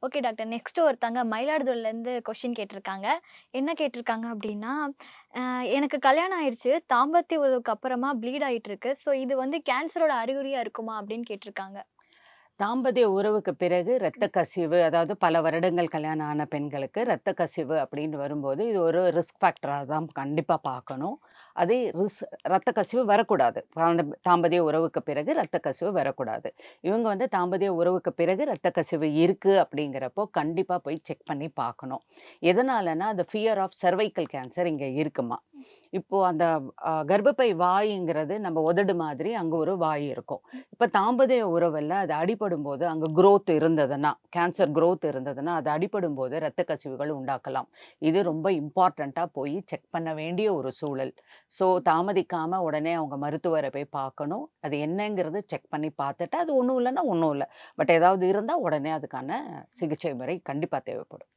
Okay doctor. Next ஒருத்தங்க மயிலாடுதுறையிலேருந்து question கேட்டிருக்காங்க. என்ன கேட்டிருக்காங்க அப்டின்னா, எனக்கு கல்யாணம் ஆயிருச்சு. தாம்பத்திய உறவுக்கு அப்புறமா ப்ளீட் ஆயிட்டு இருக்கு. ஸோ இது வந்து கேன்சரோட அறிகுறியா இருக்குமா? அப்டின்னு கேட்டிருக்காங்க. தாம்பத்திய உறவுக்கு பிறகு இரத்த கசிவு, அதாவது பல வருடங்கள் கல்யாணம் ஆன பெண்களுக்கு இரத்த கசிவு அப்படின்னு வரும்போது, இது ஒரு ரிஸ்க் ஃபேக்டரா தான் கண்டிப்பா பார்க்கணும். அதே இரத்த கசிவு வரக்கூடாது. தாம்பத்திய உறவுக்கு பிறகு இரத்த கசிவு வரக்கூடாது. இவங்க வந்து தாம்பத்திய உறவுக்கு பிறகு இரத்த கசிவு இருக்கு அப்படிங்கிறப்போ, கண்டிப்பா போய் செக் பண்ணி பார்க்கணும். எதனாலன்னா, அந்த ஃபியர் ஆஃப் செர்வைக்கல் கேன்சர் இங்க இருக்குமா. இப்போ அந்த கர்ப்பப்பை வாய்ங்கிறது நம்ம உதடு மாதிரி அங்க ஒரு வாய் இருக்கும். இப்ப தாம்பத்திய உறவுல அது அடிபடும்போது, அங்க குரோத் இருந்ததுன்னா, கேன்சர் குரோத் இருந்ததுன்னா, அது அடிபடும்போது இரத்த கசிவுகள் உண்டாக்கலாம். இது ரொம்ப இம்பார்ட்டன்ட்டா போய் செக் பண்ண வேண்டிய ஒரு சூழல். ஸோ தாமதிக்காம உடனே அவங்க மருத்துவர போய் பார்க்கணும். அது என்னங்கிறது செக் பண்ணி பார்த்துட்டு, அது ஒண்ணும் இல்லன்னா ஒண்ணும் இல்ல. பட் ஏதாவது இருந்தா உடனே அதுக்கான சிகிச்சை முறை கண்டிப்பா தேவைப்படும்.